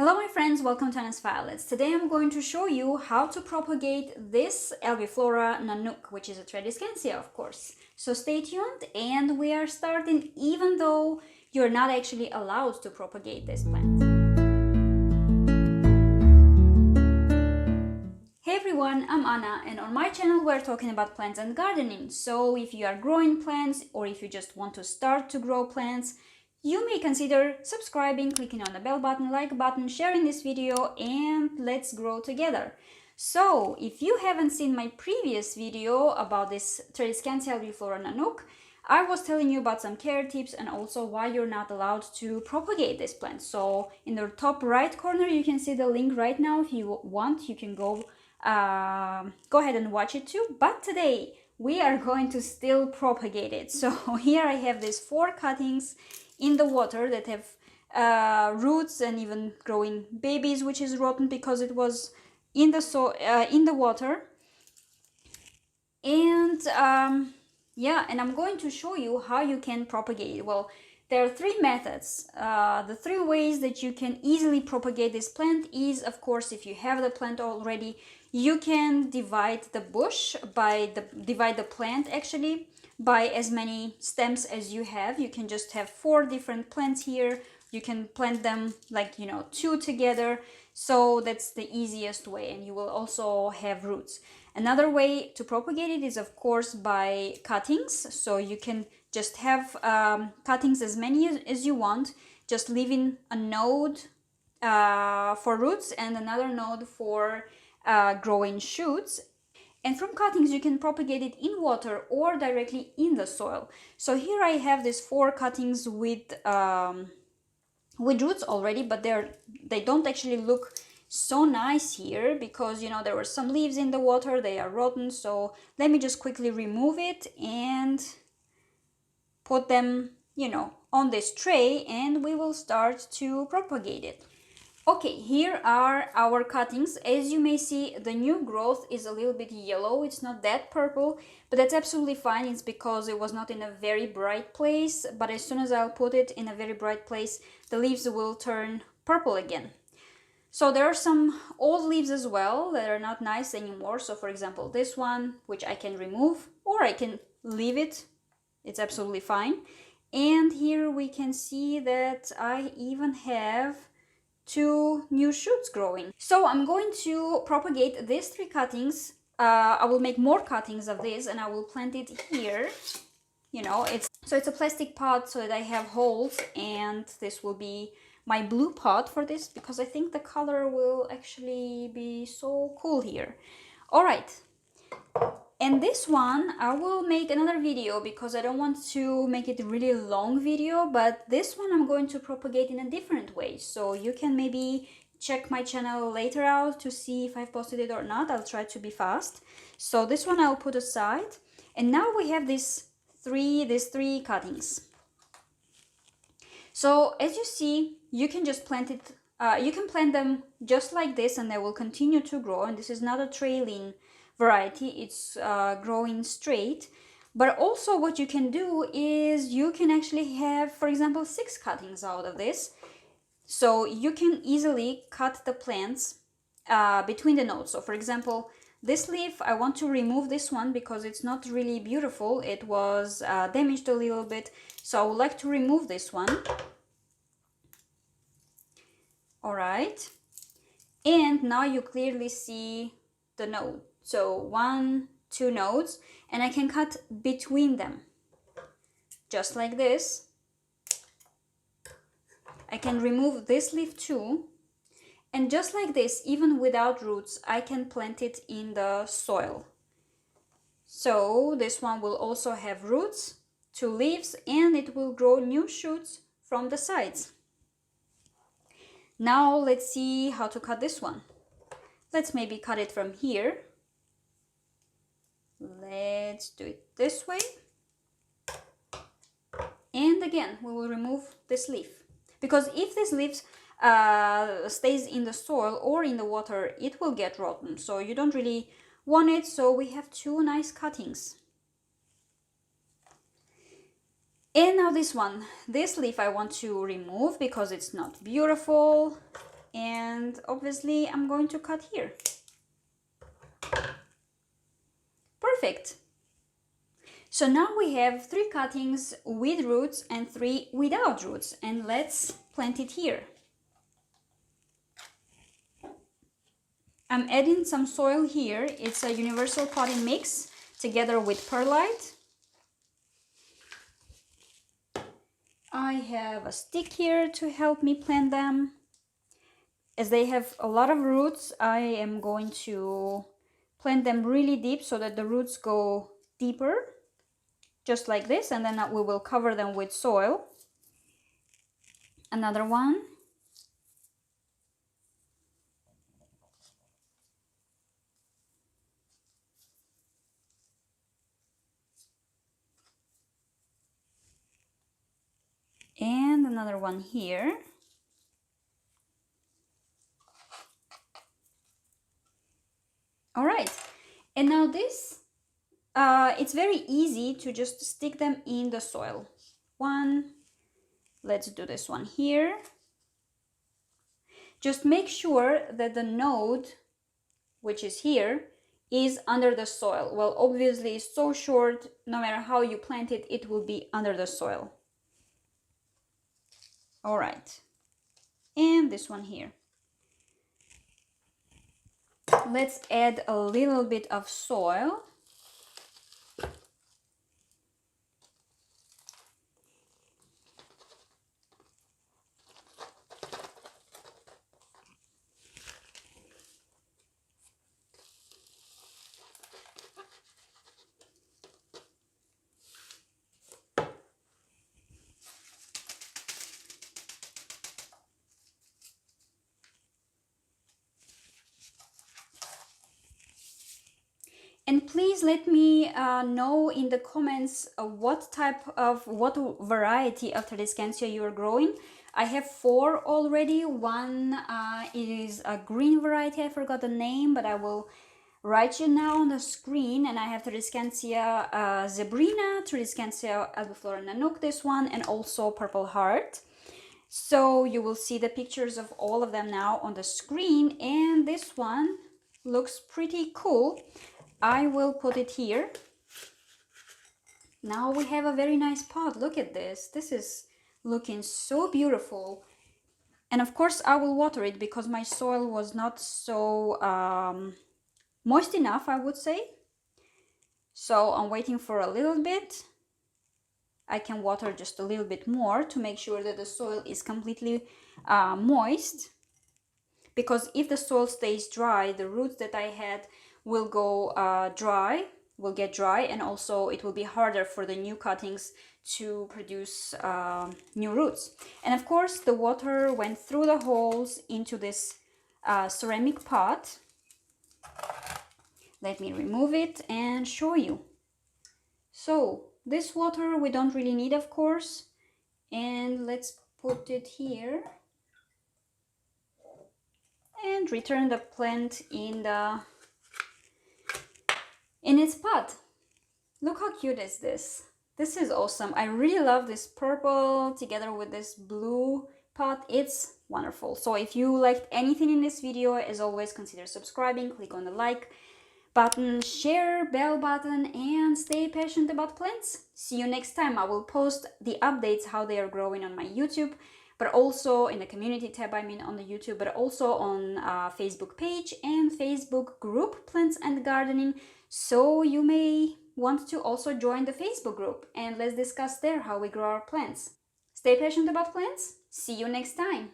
Hello my friends, welcome to Anna's Violets. Today I'm going to show you how to propagate this Albiflora Nanouk, which is a Tradescantia, of course. So stay tuned, and we are starting even though you're not actually allowed to propagate this plant. Hey everyone, I'm Anna, and on my channel we're talking about plants and gardening. So if you are growing plants, or if you just want to start to grow plants, you may consider subscribing, clicking on the bell button, like button, sharing this video, and let's grow together. So, if you haven't seen my previous video about this Tradescantia Albiflora Nanouk, I was telling you about some care tips and also why you're not allowed to propagate this plant. So, in the top right corner, you can see the link right now. If you want, you can go ahead and watch it too. But today, we are going to still propagate it. So, here I have these 4 cuttings in the water that have roots and even growing babies, which is rotten because it was in the water. And yeah, and I'm going to show you how you can propagate it. Well, there are 3 methods. The 3 ways that you can easily propagate this plant is, of course, if you have the plant already, you can divide the bush divide the plant actually by as many stems as you have. You can just have 4 different plants here. You can plant them like, 2 together. So that's the easiest way, and you will also have roots. Another way to propagate it is, of course, by cuttings. So you can just have cuttings as many as you want, just leaving a node for roots and another node for growing shoots. And from cuttings, you can propagate it in water or directly in the soil. So here I have these 4 cuttings with roots already, but they don't actually look so nice here because, there were some leaves in the water, they are rotten. So let me just quickly remove it and put them, on this tray, and we will start to propagate it. Okay, here are our cuttings. As you may see, the new growth is a little bit yellow. It's not that purple, but that's absolutely fine. It's because it was not in a very bright place, but as soon as I'll put it in a very bright place, the leaves will turn purple again. So there are some old leaves as well that are not nice anymore. So for example, this one, which I can remove, or I can leave it. It's absolutely fine. And here we can see that I even have 2 new shoots growing. So I'm going to propagate these 3 cuttings. I will make more cuttings of this and I will plant it here. It's a plastic pot so that I have holes, and this will be my blue pot for this because I think the color will actually be so cool here. All right. And this one, I will make another video because I don't want to make it a really long video, but this one I'm going to propagate in a different way. So you can maybe check my channel later out to see if I've posted it or not. I'll try to be fast. So this one I'll put aside. And now we have these 3 cuttings. So as you see, you can just plant it. You can plant them just like this and they will continue to grow. And this is not a trailing variety, it's growing straight. But also what you can do is you can actually have, for example, 6 cuttings out of this. So you can easily cut the plants between the nodes. So for example, this leaf, I want to remove this one because it's not really beautiful. It was damaged a little bit. So I would like to remove this one. All right. And now you clearly see the node. So 1, 2 nodes, and I can cut between them. Just like this. I can remove this leaf too. And just like this, even without roots, I can plant it in the soil. So this one will also have roots, 2 leaves, and it will grow new shoots from the sides. Now let's see how to cut this one. Let's maybe cut it from here. Let's do it this way. And again, we will remove this leaf. Because if this leaf stays in the soil or in the water, it will get rotten. So you don't really want it. So we have 2 nice cuttings. And now this one. This leaf I want to remove because it's not beautiful. And obviously I'm going to cut here. Perfect. So now we have 3 cuttings with roots and 3 without roots, and let's plant it here. I'm adding some soil here. It's a universal potting mix together with perlite. I have a stick here to help me plant them. As they have a lot of roots, I am going to plant them really deep so that the roots go deeper, just like this, and then we will cover them with soil. Another one. And another one here. All right, and now this, it's very easy to just stick them in the soil. One, let's do this one here. Just make sure that the node, which is here, is under the soil. Well, obviously it's so short, no matter how you plant it, it will be under the soil. All right, and this one here. Let's add a little bit of soil. And please let me know in the comments what variety of Tradescantia you are growing. I have 4 already. One is a green variety, I forgot the name, but I will write you now on the screen. And I have Tradescantia Zebrina, Tradescantia Albiflora Nanouk, this one, and also Purple Heart. So you will see the pictures of all of them now on the screen, and this one looks pretty cool. I will put it here. Now we have a very nice pot. Look at this. This is looking so beautiful. And of course I will water it because my soil was not so moist enough, I would say. So I'm waiting for a little bit. I can water just a little bit more to make sure that the soil is completely moist. Because if the soil stays dry, the roots that I had will go will get dry, and also it will be harder for the new cuttings to produce new roots. And of course the water went through the holes into this ceramic pot. Let me remove it and show you. So this water we don't really need, of course, and let's put it here and return the plant in its pot. Look how cute is this. This is awesome. I really love this purple together with this blue pot. It's wonderful. So if you liked anything in this video, as always, consider subscribing, click on the like button, share, bell button, and stay patient about plants. See you next time. I will post the updates how they are growing on my YouTube, but also in the community tab, I mean on the YouTube, but also on Facebook page and Facebook group, Plants and Gardening. So you may want to also join the Facebook group and let's discuss there how we grow our plants. Stay patient about plants. See you next time.